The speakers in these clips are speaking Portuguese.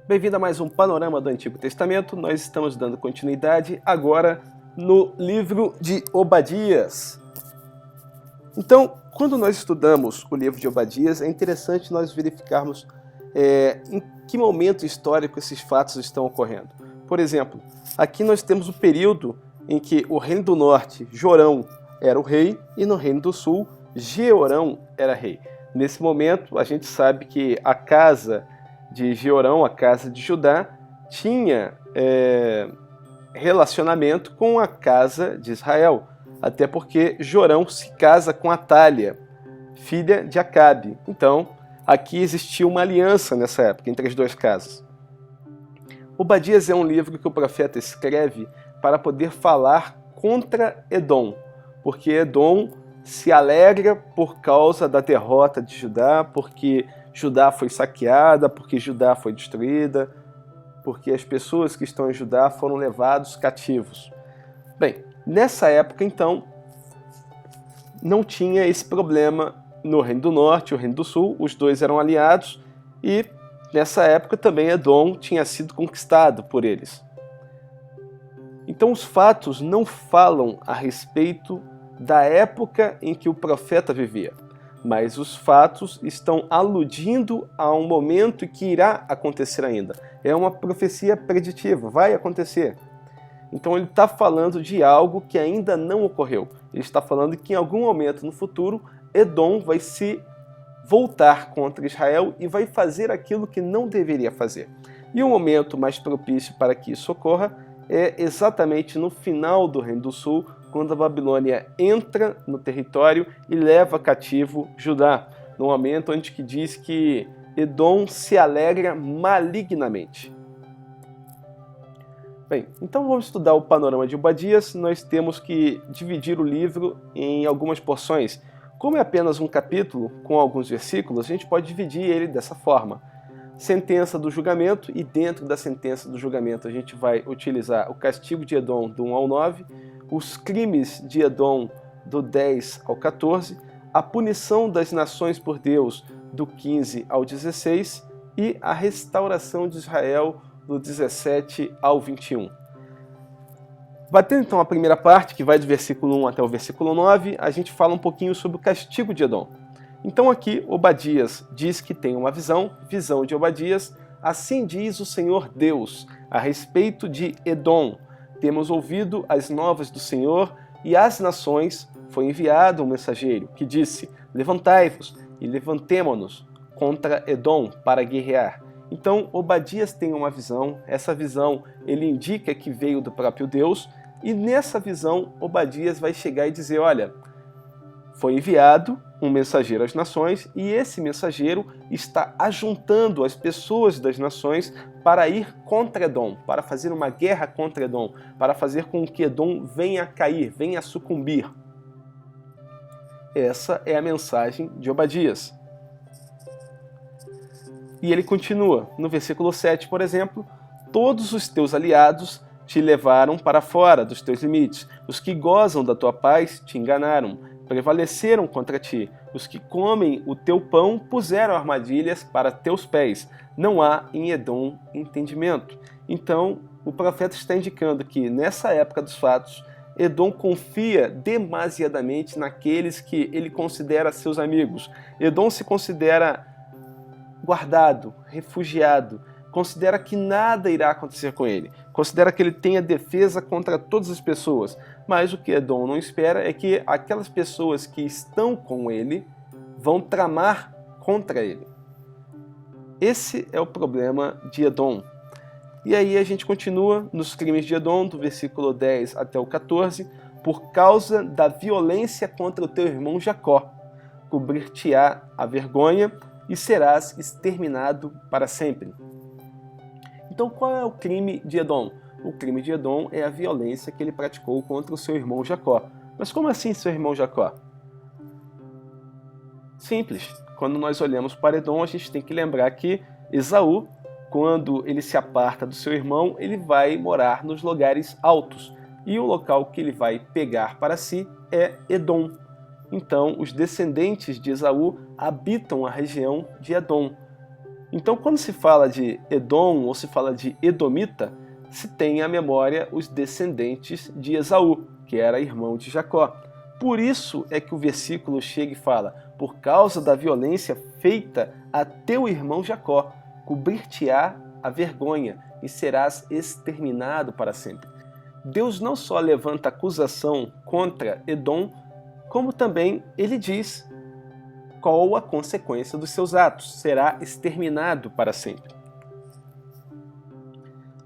Bem-vindo a mais um Panorama do Antigo Testamento. Nós estamos dando continuidade agora no livro de Obadias. Então, quando nós estudamos o livro de Obadias, é interessante nós verificarmos em que momento histórico esses fatos estão ocorrendo. Por exemplo, aqui nós temos o período em que o reino do norte, Jorão, era o rei, e no reino do sul, Jeorão era rei. Nesse momento, a gente sabe que a casa de Jeorão, a casa de Judá, tinha relacionamento com a casa de Israel, até porque Jorão se casa com Atália, filha de Acabe. Então, aqui existia uma aliança nessa época entre as duas casas. Obadias é um livro que o profeta escreve para poder falar contra Edom, porque Edom se alegra por causa da derrota de Judá, porque Judá foi saqueada, porque Judá foi destruída, porque as pessoas que estão em Judá foram levados cativos. Bem, nessa época, então, não tinha esse problema no Reino do Norte e o Reino do Sul, os dois eram aliados, e nessa época também Edom tinha sido conquistado por eles. Então os fatos não falam a respeito da época em que o profeta vivia, mas os fatos estão aludindo a um momento que irá acontecer ainda. É uma profecia preditiva, vai acontecer. Então ele está falando de algo que ainda não ocorreu. Ele está falando que em algum momento no futuro, Edom vai se voltar contra Israel e vai fazer aquilo que não deveria fazer. E o momento mais propício para que isso ocorra é exatamente no final do Reino do Sul, quando a Babilônia entra no território e leva cativo Judá, no momento onde que diz que Edom se alegra malignamente. Bem, então vamos estudar o panorama de Obadias. Nós temos que dividir o livro em algumas porções. Como é apenas um capítulo com alguns versículos, a gente pode dividir ele dessa forma. Sentença do julgamento, e dentro da sentença do julgamento a gente vai utilizar o castigo de Edom do 1 ao 9, os crimes de Edom do 10 ao 14, a punição das nações por Deus do 15 ao 16 e a restauração de Israel do 17 ao 21. Batendo então a primeira parte, que vai do versículo 1 até o versículo 9, a gente fala um pouquinho sobre o castigo de Edom. Então aqui Obadias diz que tem uma visão de Obadias, assim diz o Senhor Deus, a respeito de Edom. Temos ouvido as novas do Senhor, e às nações foi enviado um mensageiro que disse: levantai-vos e levantemo-nos contra Edom para guerrear. Então Obadias tem uma visão, essa visão ele indica que veio do próprio Deus, e nessa visão Obadias vai chegar e dizer: olha, foi enviado um mensageiro às nações, e esse mensageiro está ajuntando as pessoas das nações para ir contra Edom, para fazer uma guerra contra Edom, para fazer com que Edom venha a cair, venha a sucumbir. Essa é a mensagem de Obadias. E ele continua, no versículo 7, por exemplo: todos os teus aliados te levaram para fora dos teus limites, os que gozam da tua paz te enganaram, prevaleceram contra ti, os que comem o teu pão puseram armadilhas para teus pés, não há em Edom entendimento. Então o profeta está indicando que nessa época dos fatos, Edom confia demasiadamente naqueles que ele considera seus amigos. Edom se considera guardado, refugiado, considera que nada irá acontecer com ele, considera que ele tem a defesa contra todas as pessoas, mas o que Edom não espera é que aquelas pessoas que estão com ele vão tramar contra ele. Esse é o problema de Edom. E aí a gente continua nos crimes de Edom, do versículo 10 até o 14, por causa da violência contra o teu irmão Jacó, cobrir-te-á a vergonha e serás exterminado para sempre. Então qual é o crime de Edom? O crime de Edom é a violência que ele praticou contra o seu irmão Jacó. Mas como assim seu irmão Jacó? Simples. Quando nós olhamos para Edom, a gente tem que lembrar que Esaú, quando ele se aparta do seu irmão, ele vai morar nos lugares altos. E o local que ele vai pegar para si é Edom. Então, os descendentes de Esaú habitam a região de Edom. Então, quando se fala de Edom ou se fala de Edomita, se tem à memória os descendentes de Esaú, que era irmão de Jacó. Por isso é que o versículo chega e fala: por causa da violência feita a teu irmão Jacó, cobrir-te-á a vergonha e serás exterminado para sempre. Deus não só levanta acusação contra Edom, como também ele diz qual a consequência dos seus atos: será exterminado para sempre.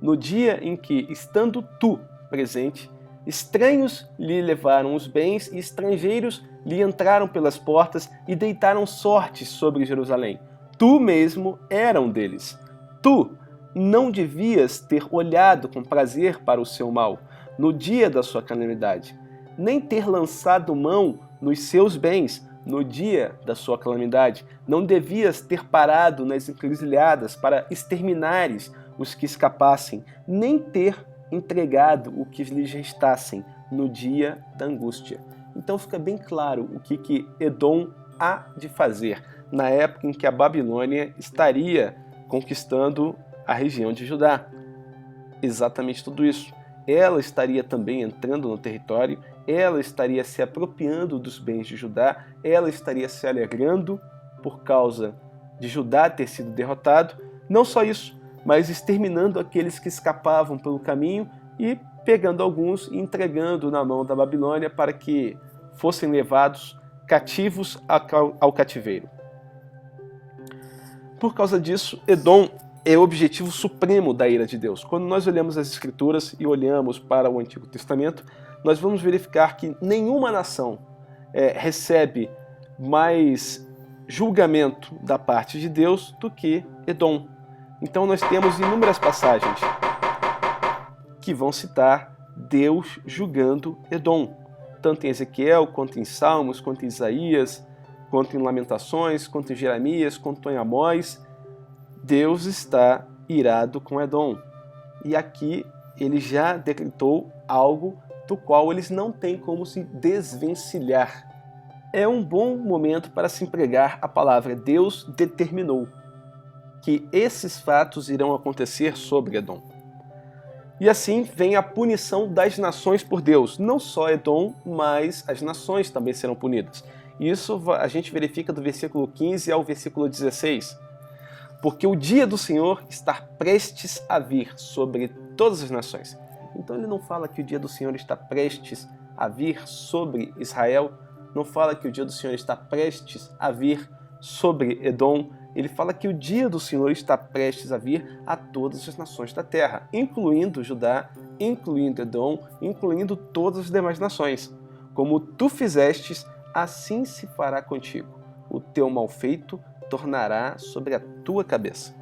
No dia em que, estando tu presente, estranhos lhe levaram os bens e estrangeiros lhe entraram pelas portas e deitaram sortes sobre Jerusalém. Tu mesmo era um deles. Tu não devias ter olhado com prazer para o seu mal no dia da sua calamidade, nem ter lançado mão nos seus bens no dia da sua calamidade. Não devias ter parado nas encruzilhadas para exterminares os que escapassem, nem ter entregado o que lhes restassem no dia da angústia. Então fica bem claro o que Edom há de fazer na época em que a Babilônia estaria conquistando a região de Judá. Exatamente tudo isso. Ela estaria também entrando no território, ela estaria se apropriando dos bens de Judá, ela estaria se alegrando por causa de Judá ter sido derrotado. Não só isso, mas exterminando aqueles que escapavam pelo caminho e pegando alguns e entregando na mão da Babilônia para que fossem levados cativos ao cativeiro. Por causa disso, Edom é o objetivo supremo da ira de Deus. Quando nós olhamos as Escrituras e olhamos para o Antigo Testamento, nós vamos verificar que nenhuma nação recebe mais julgamento da parte de Deus do que Edom. Então nós temos inúmeras passagens que vão citar Deus julgando Edom, tanto em Ezequiel, quanto em Salmos, quanto em Isaías, quanto em Lamentações, quanto em Jeremias, quanto em Amós. Deus está irado com Edom. E aqui ele já decretou algo do qual eles não têm como se desvencilhar. É um bom momento para se empregar a palavra Deus determinou que esses fatos irão acontecer sobre Edom. E assim vem a punição das nações por Deus. Não só Edom, mas as nações também serão punidas. Isso a gente verifica do versículo 15 ao versículo 16. Porque o dia do Senhor está prestes a vir sobre todas as nações. Então ele não fala que o dia do Senhor está prestes a vir sobre Israel, não fala que o dia do Senhor está prestes a vir sobre Edom. Ele fala que o dia do Senhor está prestes a vir a todas as nações da terra, incluindo Judá, incluindo Edom, incluindo todas as demais nações. Como tu fizestes, assim se fará contigo. O teu mal feito tornará sobre a tua cabeça.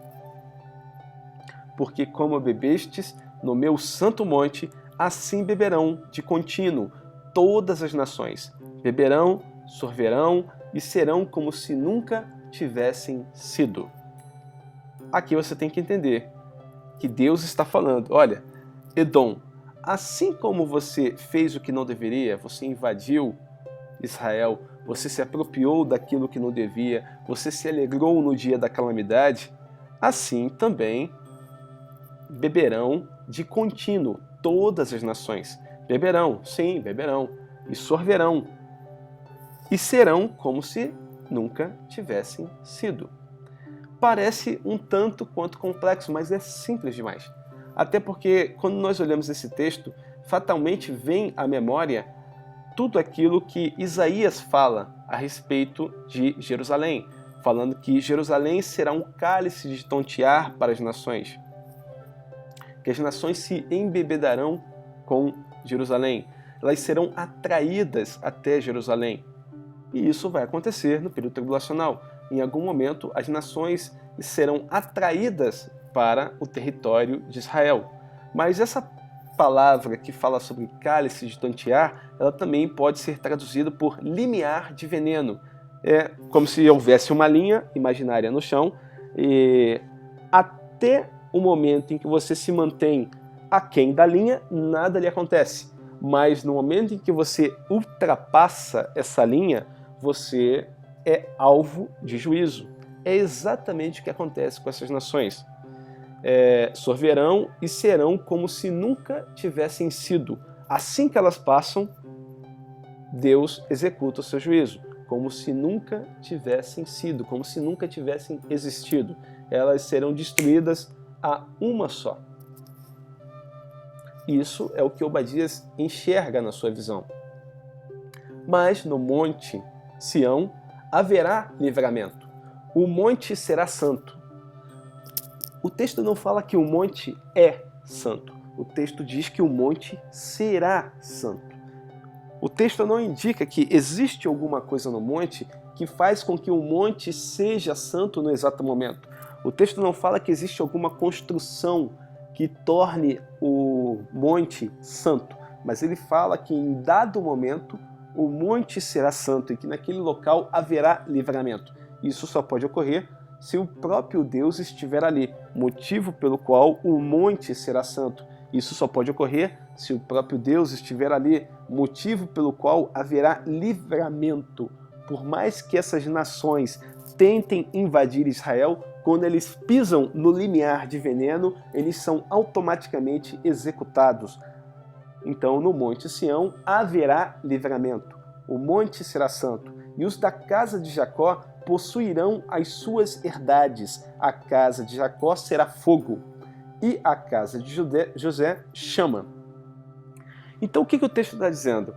Porque como bebestes no meu santo monte, assim beberão de contínuo todas as nações. Beberão, sorverão e serão como se nunca tivessem sido. Aqui você tem que entender que Deus está falando: olha, Edom, assim como você fez o que não deveria, você invadiu Israel, você se apropriou daquilo que não devia, você se alegrou no dia da calamidade, assim também beberão de contínuo todas as nações. Beberão, sim, beberão, e sorverão, e serão como se nunca tivessem sido. Parece um tanto quanto complexo, mas é simples demais. Até porque, quando nós olhamos esse texto, fatalmente vem à memória tudo aquilo que Isaías fala a respeito de Jerusalém, falando que Jerusalém será um cálice de tontear para as nações, que as nações se embebedarão com Jerusalém, elas serão atraídas até Jerusalém. E isso vai acontecer no período tribulacional. Em algum momento, as nações serão atraídas para o território de Israel. Mas essa palavra que fala sobre cálice de tontear, ela também pode ser traduzida por limiar de veneno. É como se houvesse uma linha imaginária no chão e até o momento em que você se mantém aquém da linha, nada lhe acontece. Mas no momento em que você ultrapassa essa linha, você é alvo de juízo. é exatamente o que acontece com essas nações. Sorverão e serão como se nunca tivessem sido. Assim que elas passam, Deus executa o seu juízo, como se nunca tivessem sido, como se nunca tivessem existido. Elas serão destruídas a uma só. Isso é o que Obadias enxerga na sua visão. Mas no monte Sião haverá livramento. O monte será santo. O texto não fala que o monte é santo. O texto diz que o monte será santo. O texto não indica que existe alguma coisa no monte que faz com que o monte seja santo no exato momento. O texto não fala que existe alguma construção que torne o monte santo, mas ele fala que em dado momento o monte será santo e que naquele local haverá livramento. Isso só pode ocorrer se o próprio Deus estiver ali, motivo pelo qual o monte será santo. Isso só pode ocorrer se o próprio Deus estiver ali, motivo pelo qual haverá livramento. Por mais que essas nações tentem invadir Israel, quando eles pisam no limiar de veneno, eles são automaticamente executados. Então, no Monte Sião haverá livramento. O monte será santo, e os da casa de Jacó possuirão as suas herdades. A casa de Jacó será fogo, e a casa de José chama. Então, o que o texto está dizendo?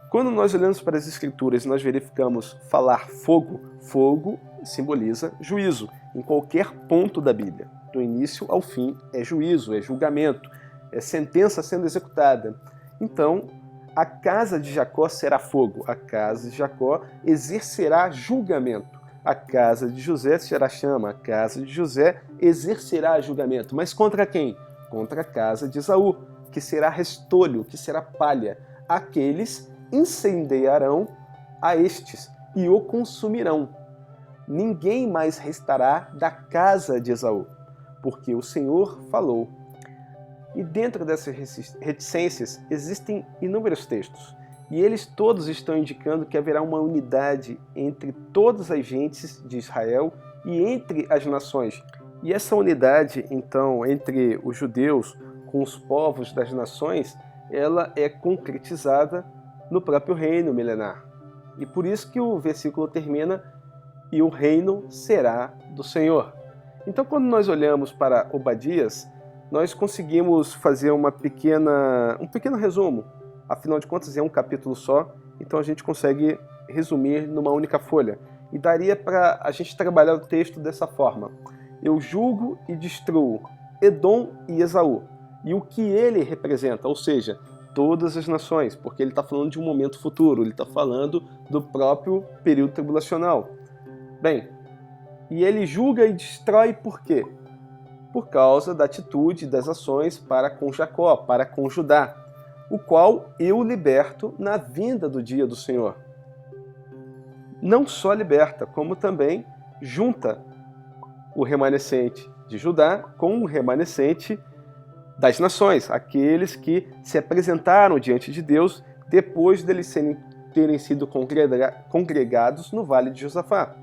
Quando nós olhamos para as Escrituras e nós verificamos falar fogo, fogo simboliza juízo, em qualquer ponto da Bíblia. Do início ao fim é juízo, é julgamento, é sentença sendo executada. Então, a casa de Jacó será fogo, a casa de Jacó exercerá julgamento, a casa de José será chama, a casa de José exercerá julgamento. Mas contra quem? Contra a casa de Esaú, que será restolho, que será palha. Aqueles incendiarão a estes e o consumirão. Ninguém mais restará da casa de Esaú, porque o Senhor falou. E dentro dessas reticências existem inúmeros textos, e eles todos estão indicando que haverá uma unidade entre todas as gentes de Israel e entre as nações. E essa unidade, então, entre os judeus com os povos das nações, ela é concretizada no próprio reino milenar. E por isso que o versículo termina: e o reino será do Senhor. Então, quando nós olhamos para Obadias, nós conseguimos fazer um pequeno resumo. Afinal de contas, é um capítulo só, então a gente consegue resumir numa única folha. E daria para a gente trabalhar o texto dessa forma: eu julgo e destruo Edom e Esaú, e o que ele representa, ou seja, todas as nações, porque ele está falando de um momento futuro, ele está falando do próprio período tribulacional. Bem, e ele julga e destrói por quê? Por causa da atitude das ações para com Jacó, para com Judá, o qual eu liberto na vinda do dia do Senhor. Não só liberta, como também junta o remanescente de Judá com o remanescente das nações, aqueles que se apresentaram diante de Deus depois deles terem sido congregados no Vale de Josafá.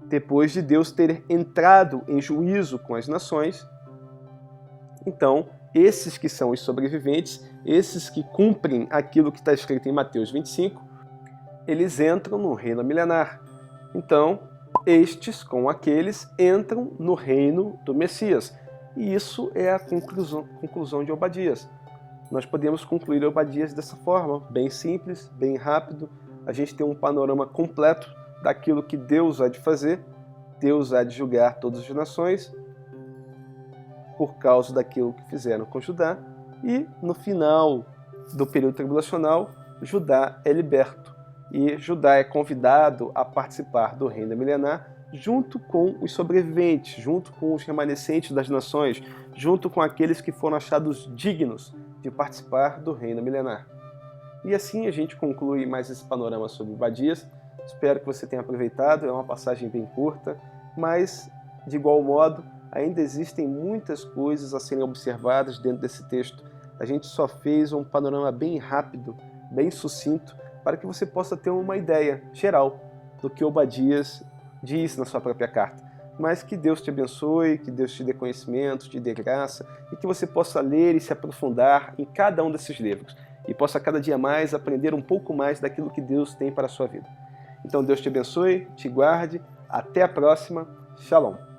Depois de Deus ter entrado em juízo com as nações, então, esses que são os sobreviventes, esses que cumprem aquilo que está escrito em Mateus 25, eles entram no reino milenar. Então, estes com aqueles entram no reino do Messias. E isso é a conclusão de Obadias. Nós podemos concluir Obadias dessa forma, bem simples, bem rápido. A gente tem um panorama completo daquilo que Deus há de fazer. Deus há de julgar todas as nações por causa daquilo que fizeram com Judá. E no final do período tribulacional, Judá é liberto. E Judá é convidado a participar do reino milenar junto com os sobreviventes, junto com os remanescentes das nações, junto com aqueles que foram achados dignos de participar do reino milenar. E assim a gente conclui mais esse panorama sobre Obadias. Espero que você tenha aproveitado, é uma passagem bem curta, mas, de igual modo, ainda existem muitas coisas a serem observadas dentro desse texto. A gente só fez um panorama bem rápido, bem sucinto, para que você possa ter uma ideia geral do que Obadias diz na sua própria carta. Mas que Deus te abençoe, que Deus te dê conhecimento, te dê graça, e que você possa ler e se aprofundar em cada um desses livros, e possa cada dia mais aprender um pouco mais daquilo que Deus tem para a sua vida. Então Deus te abençoe, te guarde, até a próxima, Shalom!